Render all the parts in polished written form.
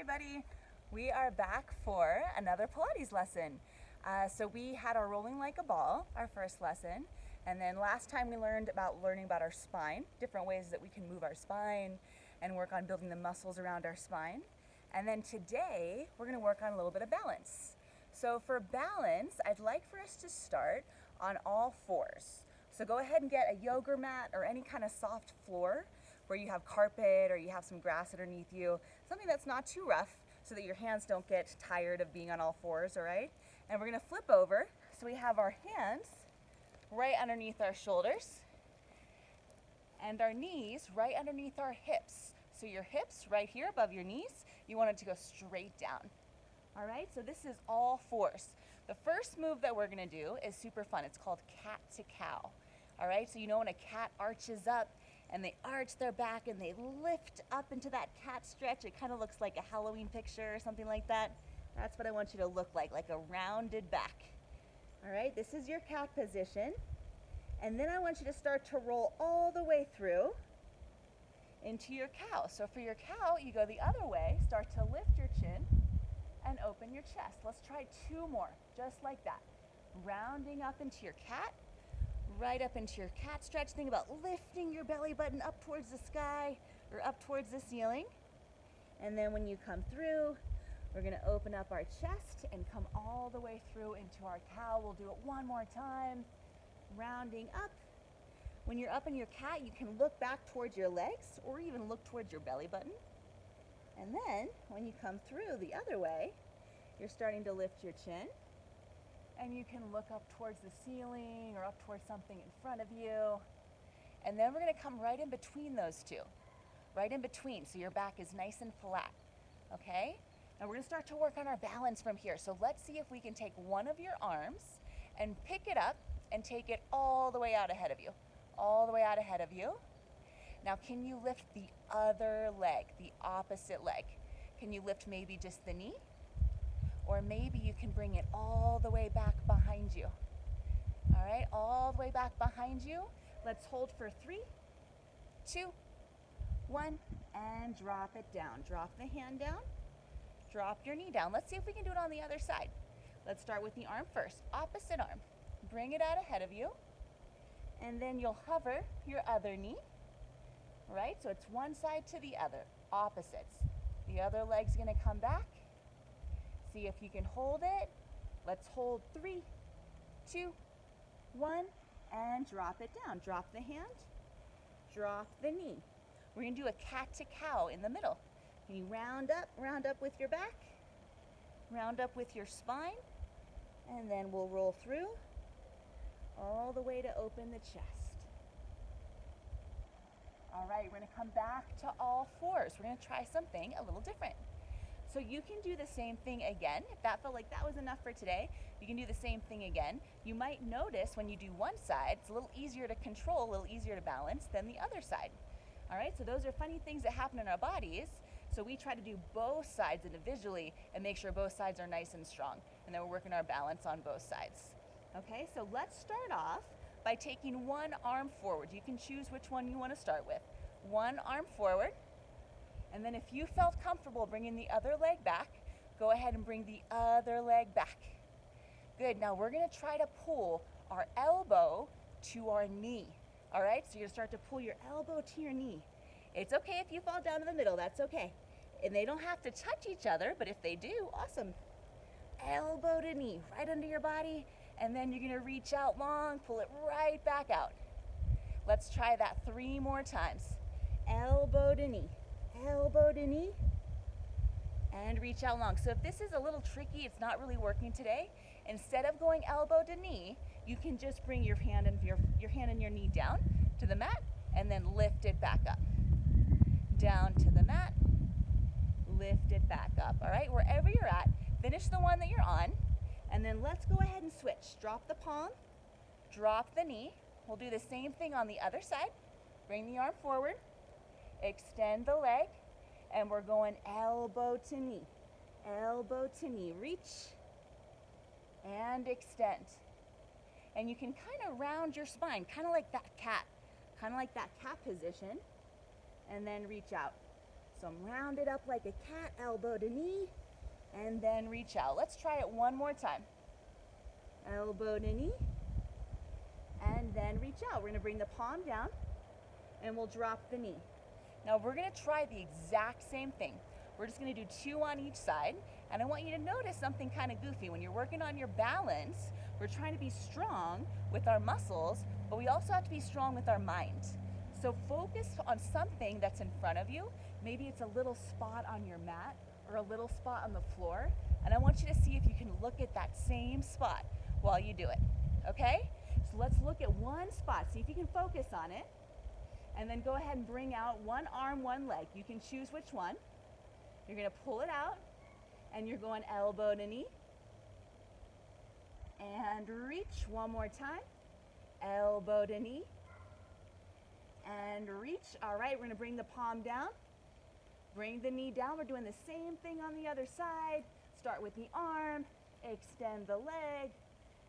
everybody. We are back for another Pilates lesson. So we had our rolling like a ball, our first lesson, and then last time we learning about our spine, different ways that we can move our spine and work on building the muscles around our spine. And then today we're going to work on a little bit of balance. So for balance, I'd like for us to start on all fours. So go ahead and get a yoga mat or any kind of soft floor where you have carpet or you have some grass underneath you, something that's not too rough so that your hands don't get tired of being on all fours, all right? And we're gonna flip over. So we have our hands right underneath our shoulders and our knees right underneath our hips. So your hips right here above your knees, you want it to go straight down. All right, so this is all fours. The first move that we're gonna do is super fun. It's called cat to cow. All right, so you know when a cat arches up and they arch their back and they lift up into that cat stretch, it kind of looks like a Halloween picture or something like that. That's what I want you to look like a rounded back. All right, this is your cat position. And then I want you to start to roll all the way through into your cow. So for your cow, you go the other way, start to lift your chin and open your chest. Let's try two more, just like that. Rounding up into your cat, right up into your cat stretch. Think about lifting your belly button up towards the sky or up towards the ceiling. And then when you come through, we're gonna open up our chest and come all the way through into our cow. We'll do it one more time, rounding up. When you're up in your cat, you can look back towards your legs or even look towards your belly button. And then when you come through the other way, you're starting to lift your chin and you can look up towards the ceiling or up towards something in front of you. And then we're gonna come right in between those two, right in between, so your back is nice and flat, okay? Now we're gonna start to work on our balance from here. So let's see if we can take one of your arms and pick it up and take it all the way out ahead of you, all the way out ahead of you. Now can you lift the other leg, the opposite leg? Can you lift maybe just the knee? Or maybe you can bring it all the way back behind you. All right, all the way back behind you. Let's hold for 3, 2, 1, and drop it down. Drop the hand down, drop your knee down. Let's see if we can do it on the other side. Let's start with the arm first, opposite arm. Bring it out ahead of you, and then you'll hover your other knee, right? So it's one side to the other, opposites. The other leg's gonna come back. See if you can hold it. Let's hold 3, 2, 1, and drop it down. Drop the hand, drop the knee. We're gonna do a cat to cow in the middle. Can you round up with your back, round up with your spine, and then we'll roll through all the way to open the chest. All right, we're gonna come back to all fours. We're gonna try something a little different. So you can do the same thing again. If that felt like that was enough for today, you can do the same thing again. You might notice when you do one side, it's a little easier to control, a little easier to balance than the other side. All right, so those are funny things that happen in our bodies. So we try to do both sides individually and make sure both sides are nice and strong. And then we're working our balance on both sides. Okay, so let's start off by taking one arm forward. You can choose which one you want to start with. One arm forward. And then if you felt comfortable bringing the other leg back, go ahead and bring the other leg back. Good, now we're gonna try to pull our elbow to our knee. All right, so you're gonna start to pull your elbow to your knee. It's okay if you fall down in the middle, that's okay. And they don't have to touch each other, but if they do, awesome. Elbow to knee, right under your body, and then you're gonna reach out long, pull it right back out. Let's try that 3 more times. Elbow to knee. Elbow to knee, and reach out long. So if this is a little tricky, it's not really working today, instead of going elbow to knee, you can just bring your hand and your hand and your knee down to the mat and then lift it back up. Down to the mat, lift it back up. All right, wherever you're at, finish the one that you're on, and then let's go ahead and switch. Drop the palm, drop the knee. We'll do the same thing on the other side. Bring the arm forward, extend the leg, and we're going elbow to knee, reach and extend. And you can kind of round your spine, kind of like that cat position, and then reach out. So I'm rounded up like a cat, elbow to knee, and then reach out. Let's try it one more time. Elbow to knee, and then reach out. We're gonna bring the palm down, and we'll drop the knee. Now we're gonna try the exact same thing. We're just gonna do 2 on each side, and I want you to notice something kind of goofy. When you're working on your balance, we're trying to be strong with our muscles, but we also have to be strong with our mind. So focus on something that's in front of you. Maybe it's a little spot on your mat or a little spot on the floor, and I want you to see if you can look at that same spot while you do it, okay? So let's look at one spot, see if you can focus on it, and then go ahead and bring out one arm, one leg. You can choose which one. You're gonna pull it out, and you're going elbow to knee, and reach one more time, elbow to knee, and reach. All right, we're gonna bring the palm down, bring the knee down. We're doing the same thing on the other side. Start with the arm, extend the leg,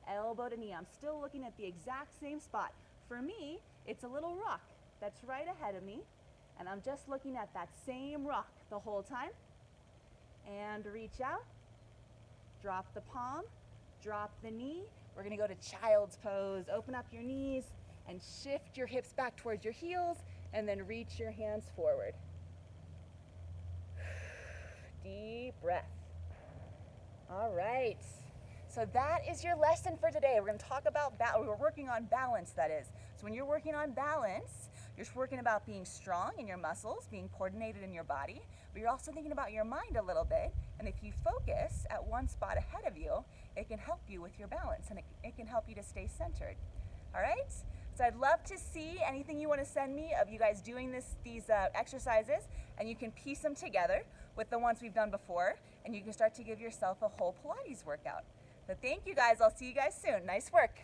elbow to knee. I'm still looking at the exact same spot. For me, it's a little rock that's right ahead of me, and I'm just looking at that same rock the whole time. And reach out, drop the palm, drop the knee. We're gonna go to child's pose. Open up your knees and shift your hips back towards your heels, and then reach your hands forward. Deep breath. All right. So that is your lesson for today. We're gonna talk about, we're working on balance, that is. So when you're working on balance, you're just working about being strong in your muscles, being coordinated in your body, but you're also thinking about your mind a little bit. And if you focus at one spot ahead of you, it can help you with your balance, and it can help you to stay centered. All right? So I'd love to see anything you want to send me of you guys doing these exercises, and you can piece them together with the ones we've done before, and you can start to give yourself a whole Pilates workout. So thank you guys. I'll see you guys soon. Nice work.